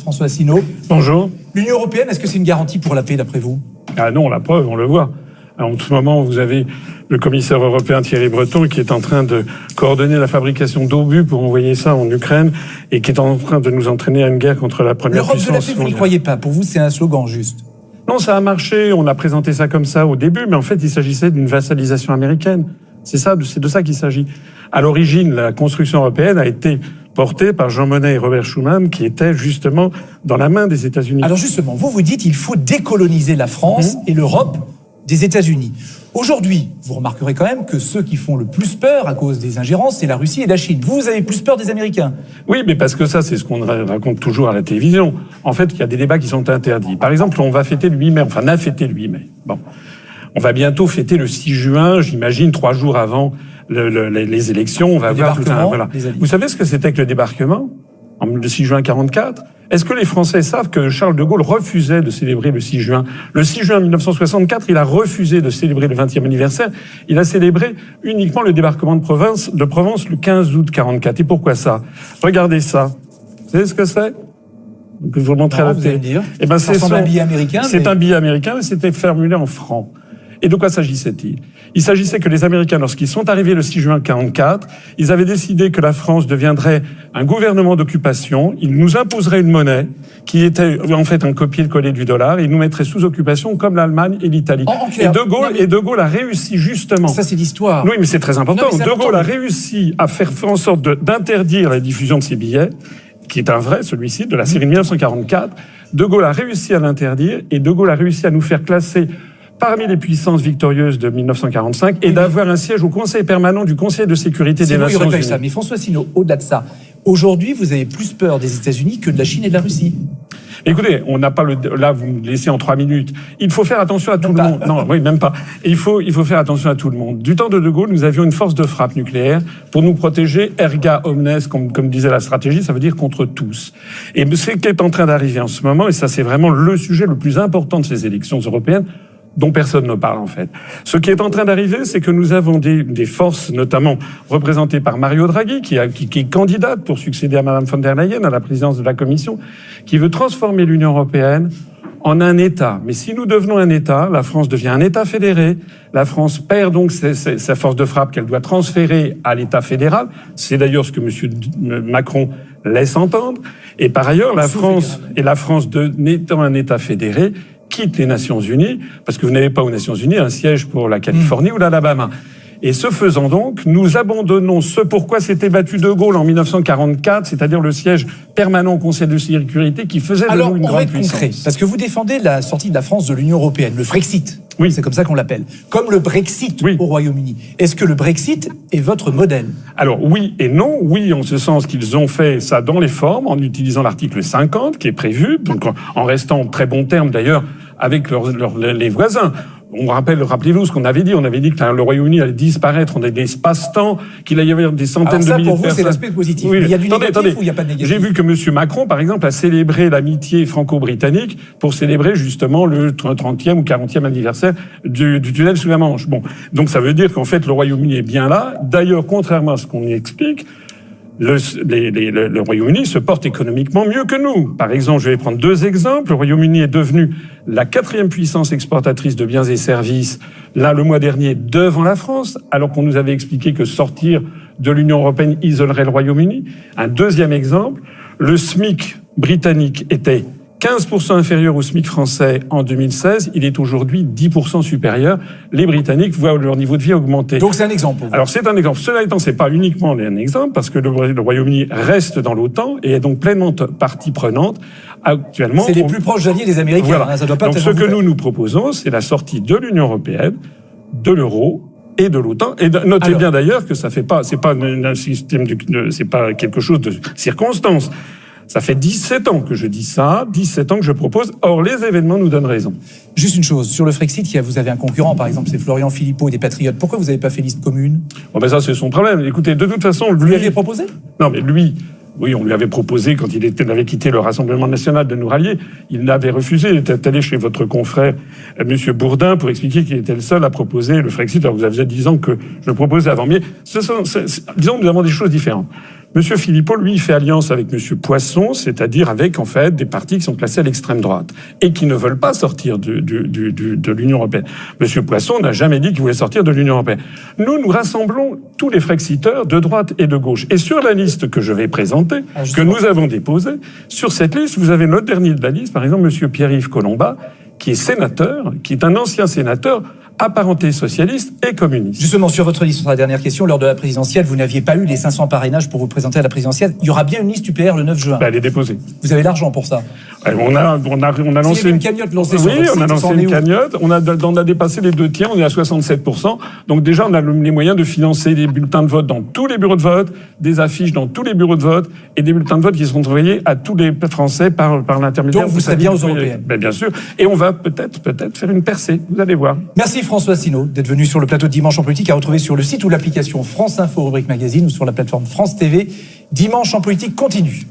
François Asselineau. Bonjour. L'Union européenne, est-ce que c'est une garantie pour la paix d'après vous? Ah non, la preuve, on le voit. Alors, en ce moment, vous avez le commissaire européen Thierry Breton qui est en train de coordonner la fabrication d'obus pour envoyer ça en Ukraine et qui est en train de nous entraîner à une guerre contre la première puissance. L'Europe de la paix, vous n'y croyez pas? Pour vous, c'est un slogan juste? Non, ça a marché. On a présenté ça comme ça au début, mais en fait, il s'agissait d'une vassalisation américaine. C'est de ça qu'il s'agit. À l'origine, la construction européenne a été portée par Jean Monnet et Robert Schuman, qui étaient justement dans la main des États-Unis. Alors justement, vous dites qu'il faut décoloniser la France et l'Europe des États-Unis. Aujourd'hui, vous remarquerez quand même que ceux qui font le plus peur à cause des ingérences, c'est la Russie et la Chine. Vous avez plus peur des Américains? Oui, mais parce que ça, c'est ce qu'on raconte toujours à la télévision. En fait, il y a des débats qui sont interdits. Par exemple, on va fêter le 8 mai, enfin, on a fêté le 8 mai. Bon. On va bientôt fêter le 6 juin, j'imagine, 3 jours avant les élections. On va avoir tout un... Voilà. Vous savez ce que c'était que le débarquement le 6 juin 44? Est-ce que les Français savent que Charles de Gaulle refusait de célébrer le 6 juin? Le 6 juin 1964, il a refusé de célébrer le 20e anniversaire. Il a célébré uniquement le débarquement de Provence le 15 août 44. Et pourquoi ça? Regardez ça. Vous savez ce que c'est? Que je vous le montrer à la télé. Eh ben, c'est un billet américain. C'est un billet américain, mais c'était formulé en francs. Et de quoi s'agissait-il? Il s'agissait que les Américains, lorsqu'ils sont arrivés le 6 juin 44, ils avaient décidé que la France deviendrait un gouvernement d'occupation. Ils nous imposeraient une monnaie qui était en fait un copier-coller du dollar et ils nous mettraient sous occupation comme l'Allemagne et l'Italie. Et De Gaulle a réussi justement... Ça, c'est l'histoire. Oui, mais c'est très important. De Gaulle a réussi à faire en sorte d'interdire la diffusion de ces billets, qui est un vrai, celui-ci, de la série de 1944. De Gaulle a réussi à l'interdire et De Gaulle a réussi à nous faire classer parmi les puissances victorieuses de 1945 et d'avoir un siège au Conseil permanent du Conseil de sécurité des Nations Unies. Mais François Asselineau, au-delà de ça, aujourd'hui, vous avez plus peur des États-Unis que de la Chine et de la Russie. Écoutez, on n'a pas là, vous me laissez en 3 minutes. Il faut faire attention à tout le monde. Non, oui, même pas. Il faut faire attention à tout le monde. Du temps de Gaulle, nous avions une force de frappe nucléaire pour nous protéger erga omnes, comme disait la stratégie, ça veut dire contre tous. Et ce qui est en train d'arriver en ce moment, et ça c'est vraiment le sujet le plus important de ces élections européennes, dont personne ne parle en fait. Ce qui est en train d'arriver, c'est que nous avons des forces, notamment représentées par Mario Draghi, qui est candidate pour succéder à Madame von der Leyen à la présidence de la Commission, qui veut transformer l'Union européenne en un État. Mais si nous devenons un État, la France devient un État fédéré. La France perd donc sa force de frappe qu'elle doit transférer à l'État fédéral. C'est d'ailleurs ce que M. Macron laisse entendre. Et par ailleurs, la France, n'étant un État fédéré, quitte les Nations Unies, parce que vous n'avez pas aux Nations Unies un siège pour la Californie ou l'Alabama. Et ce faisant donc, nous abandonnons ce pourquoi s'était battu De Gaulle en 1944, c'est-à-dire le siège permanent au Conseil de sécurité qui faisait de nous une grande puissance. Concret, parce que vous défendez la sortie de la France de l'Union européenne, le Frexit. Oui. C'est comme ça qu'on l'appelle. Comme le Brexit au Royaume-Uni. Est-ce que le Brexit est votre modèle? Alors oui et non. Oui, en ce sens qu'ils ont fait ça dans les formes, en utilisant l'article 50 qui est prévu, donc en restant en très bons termes d'ailleurs avec les voisins. Rappelez-vous ce qu'on avait dit. On avait dit que le Royaume-Uni allait disparaître. On a des espaces-temps, qu'il allait y avoir des centaines de milliers de personnes. pour vous, c'est l'aspect positif. Oui. Mais il y a du négatif ou il n'y a pas de négatif? J'ai vu que M. Macron, par exemple, a célébré l'amitié franco-britannique pour célébrer justement le 30e ou 40e anniversaire du tunnel sous la Manche. Bon, donc ça veut dire qu'en fait, le Royaume-Uni est bien là. D'ailleurs, contrairement à ce qu'on explique, le Royaume-Uni se porte économiquement mieux que nous. Par exemple, je vais prendre 2 exemples. Le Royaume-Uni est devenu la 4e puissance exportatrice de biens et services, là, le mois dernier, devant la France, alors qu'on nous avait expliqué que sortir de l'Union européenne isolerait le Royaume-Uni. Un 2e exemple, le SMIC britannique était 15% inférieur au SMIC français en 2016, il est aujourd'hui 10% supérieur. Les Britanniques voient leur niveau de vie augmenter. Donc c'est un exemple pour vous. Alors c'est un exemple. Cela étant, c'est pas uniquement un exemple, parce que le Royaume-Uni reste dans l'OTAN et est donc pleinement partie prenante. Actuellement, c'est les plus proches alliés des Américains. Voilà. Ça doit pas donc ce que nous proposons, c'est la sortie de l'Union européenne, de l'euro et de l'OTAN. Et notez bien d'ailleurs que c'est pas un système c'est pas quelque chose de circonstance. Ça fait 17 ans que je dis ça, 17 ans que je propose. Or, les événements nous donnent raison. Juste une chose, sur le Frexit, vous avez un concurrent, par exemple, c'est Florian Philippot des Patriotes. Pourquoi vous n'avez pas fait liste commune? Ça, c'est son problème. Écoutez, de toute façon... Vous lui aviez proposé? Non, mais lui... Oui, on lui avait proposé, quand il avait quitté le Rassemblement national, de nous rallier. Il l'avait refusé. Il était allé chez votre confrère, M. Bourdin, pour expliquer qu'il était le seul à proposer le Frexit. Alors, vous avez 10 ans que je le proposais avant. Mais disons, nous avons des choses différentes. Monsieur Philippot, lui, il fait alliance avec Monsieur Poisson, c'est-à-dire avec, en fait, des partis qui sont classés à l'extrême droite et qui ne veulent pas sortir de l'Union européenne. Monsieur Poisson n'a jamais dit qu'il voulait sortir de l'Union européenne. Nous rassemblons tous les frexiteurs de droite et de gauche. Et sur la liste que je vais présenter, que nous avons déposée, sur cette liste, vous avez notre dernier de la liste, par exemple, Monsieur Pierre-Yves Collombat, qui est sénateur, qui est un ancien sénateur, apparenté socialiste et communiste. Justement, sur votre liste, sur la dernière question, lors de la présidentielle, vous n'aviez pas eu les 500 parrainages pour vous présenter à la présidentielle. Il y aura bien une liste UPR le 9 juin. Elle est déposée. Vous avez l'argent pour ça? On a lancé une cagnotte lancée sur oui, votre site, on a lancé une cagnotte. On a dépassé les 2 tiers. On est à 67%. Donc déjà, on a les moyens de financer des bulletins de vote dans tous les bureaux de vote, des affiches dans tous les bureaux de vote et des bulletins de vote qui seront envoyés à tous les Français par l'intermédiaire. Donc vous serez bien aux européennes. Bien sûr. Et on va peut-être faire une percée. Vous allez voir. Merci François Asselineau d'être venu sur le plateau de Dimanche en Politique, à retrouver sur le site ou l'application France Info rubrique magazine ou sur la plateforme France TV. Dimanche en Politique continue.